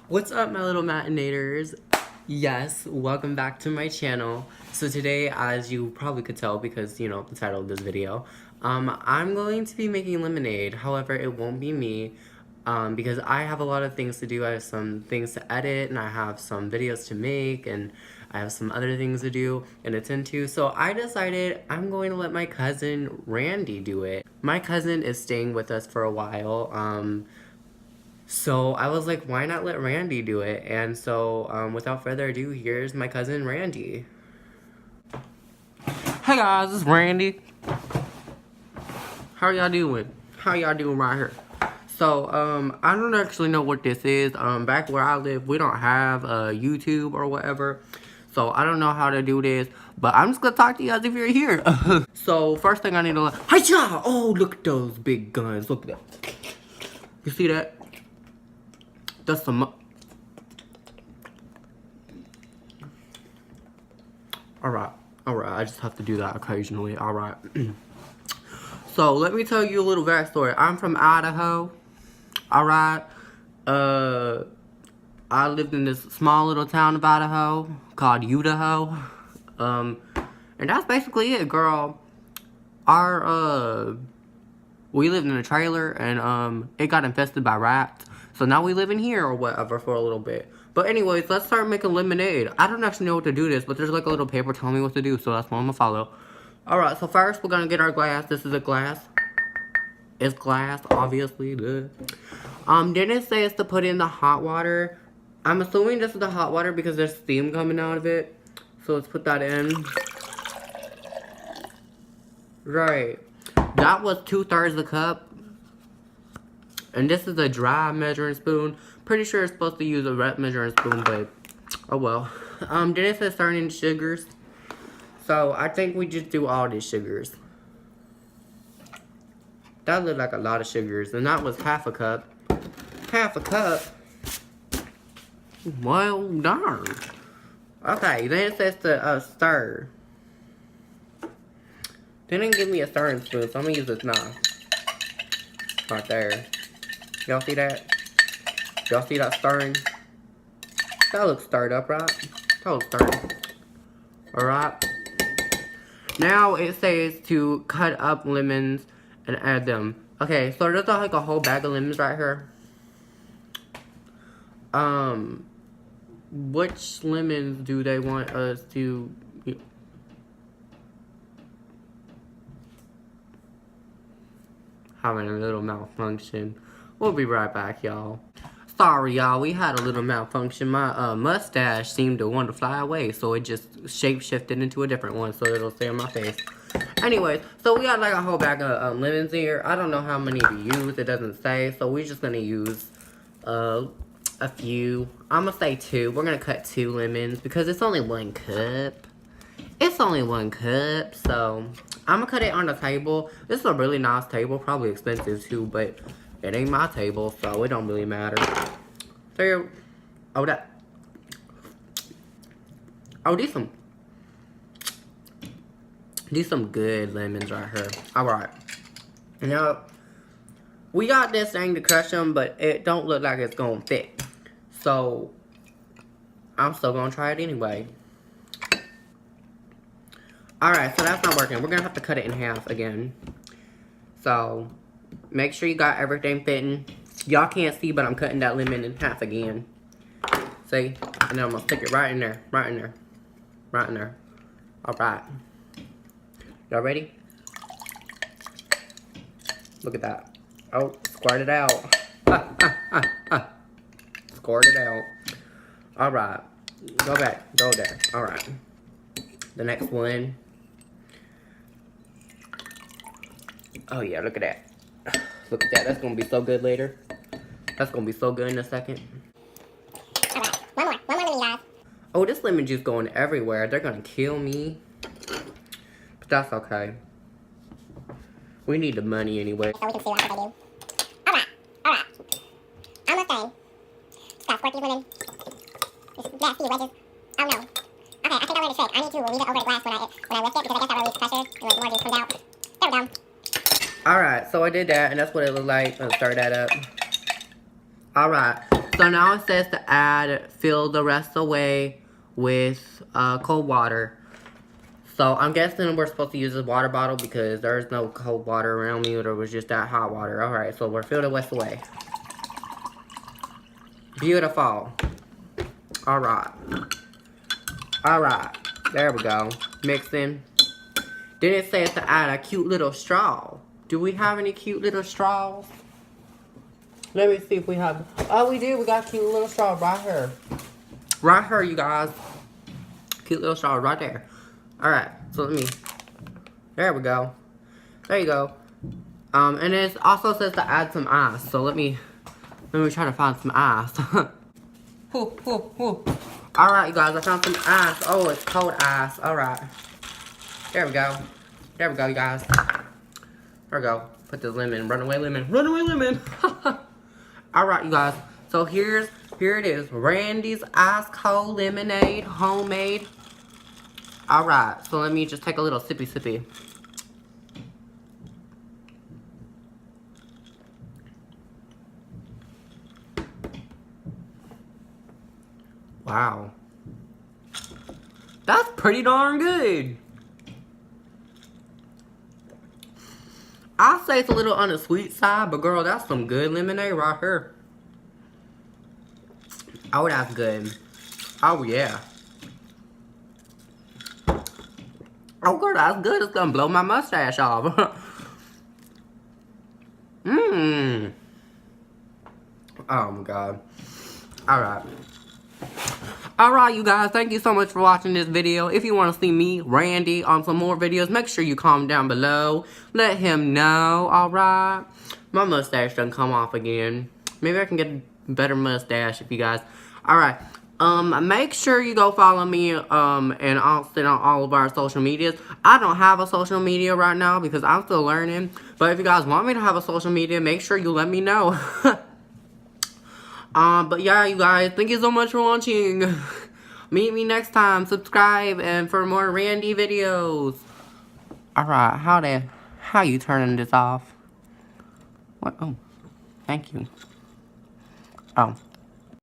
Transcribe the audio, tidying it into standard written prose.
What's up, my little matinators? Yes, welcome back to my channel. So today, as you probably could tell because, you know, the title of this video, I'm going to be making lemonade. However, it won't be me, because I have a lot of things to do. I have some things to edit, and I have some videos to make, and I have some other things to do and attend to. So I decided I'm going to let my cousin Randy do it. My cousin is staying with us for a while, so I was like, why not let Randy do it? And so, without further ado, here's my cousin Randy. Hey guys, it's Randy. How y'all doing? How y'all doing right here? So, I don't actually know what this is. Back where I live, we don't have YouTube or whatever. So, I don't know how to do this. But I'm just gonna talk to you guys if you're here. So, first thing I need to hi-ya! Oh, look at those big guns. Look at that. You see that? That's some. Alright. I just have to do that occasionally. Alright. So, let me tell you a little backstory. I'm from Idaho. Alright. I lived in this small little town of Idaho called Idaho. And that's basically it, girl. We lived in a trailer and, it got infested by rats. So now we live in here or whatever for a little bit. But anyways, let's start making lemonade. I don't actually know what to do this, but there's like a little paper telling me what to do, so that's what I'm gonna follow. Alright, so first we're gonna get our glass. This is a glass. It's glass, obviously. Duh. Then it says to put in the hot water. I'm assuming this is the hot water because there's steam coming out of it. So let's put that in. Right. That was 2/3 a cup. And this is a dry measuring spoon. Pretty sure it's supposed to use a wet measuring spoon, but oh well. Then it says certain sugars. So I think we just do all these sugars. That looked like a lot of sugars, and that was half a cup. Half a cup? Well, darn. Okay, then it says to stir. They didn't give me a stirring spoon, so I'm gonna use this knife. Right there. Y'all see that? Y'all see that stirring? That looks stirred up, right? That looks stirred. Alright. Now it says to cut up lemons and add them. Okay, so there's like a whole bag of lemons right here. Which lemons do they want us to... Having a little malfunction. We'll be right back, y'all. Sorry, y'all. We had a little malfunction. My mustache seemed to want to fly away, so it just shape-shifted into a different one, so it'll stay on my face. Anyways, so we got like a whole bag of lemons here. I don't know how many to use. It doesn't say, so we're just gonna use a few. I'm gonna say 2. We're gonna cut 2 lemons because it's only 1 cup. It's only 1 cup, so I'm gonna cut it on the table. This is a really nice table, probably expensive too, but it ain't my table, so it don't really matter. There. Oh, that. Oh, these some good lemons right here. Alright. Now, we got this thing to crush them, but it don't look like it's gonna fit. So, I'm still gonna try it anyway. Alright, so that's not working. We're gonna have to cut it in half again. So, make sure you got everything fitting. Y'all can't see, but I'm cutting that lemon in half again. See? And then I'm gonna stick it right in there. Right in there. Right in there. Alright. Y'all ready? Look at that. Oh, squirt it out. Squirt it out. Alright. Go back. Go there. Alright. The next one. Oh yeah, look at that. Look at that. That's gonna be so good later. That's gonna be so good in a second. Alright, one more lemon, guys. Oh, this lemon juice going everywhere. They're gonna kill me. But that's okay. We need the money anyway. So we can see what they do. Alright. I'm gonna say, just gotta squirt these lemons. Just nasty wedges. Oh no. Okay, I think I learned a trick. I need to leave it over the glass when I lift it, because I guess that releases pressure, and the more juice comes out. There we go. Alright, so I did that, and that's what it looked like. Let's start that up. Alright, So now it says to fill the rest away with cold water. So I'm guessing we're supposed to use this water bottle because there's no cold water around me, or it was just that hot water. Alright, so we're filling the rest away. Beautiful. Alright. Alright. There we go. Mixing. Then it says to add a cute little straw. Do we have any cute little straws? Let me see if we have. Oh, we do. We got a cute little straw right here. Right here, you guys. Cute little straw right there. Alright, so let me. There we go. There you go. And it also says to add some ice. So let me try to find some ice. Alright, you guys, I found some ice. Oh, it's cold ice. Alright. There we go. There we go, you guys. There we go. Put the lemon. Runaway lemon. Runaway lemon. Alright, you guys. So here it is. Randy's Ice Cold Lemonade. Homemade. Alright. So let me just take a little sippy. Wow. That's pretty darn good. I'll say it's a little on the sweet side, but girl, that's some good lemonade right here. Oh, that's good. Oh, yeah. Oh, girl, that's good. It's gonna blow my mustache off. Mmm. Oh, my God. Alright. Alright, you guys, thank you so much for watching this video. If you want to see me, Randy, on some more videos, make sure you comment down below. Let him know, alright? My mustache doesn't come off again. Maybe I can get a better mustache if you guys... Alright, make sure you go follow me, and Austin on all of our social medias. I don't have a social media right now because I'm still learning. But if you guys want me to have a social media, make sure you let me know. But yeah, you guys, thank you so much for watching. Meet me next time. Subscribe and for more Randy videos. Alright, how you turning this off? What? Oh, thank you. Oh.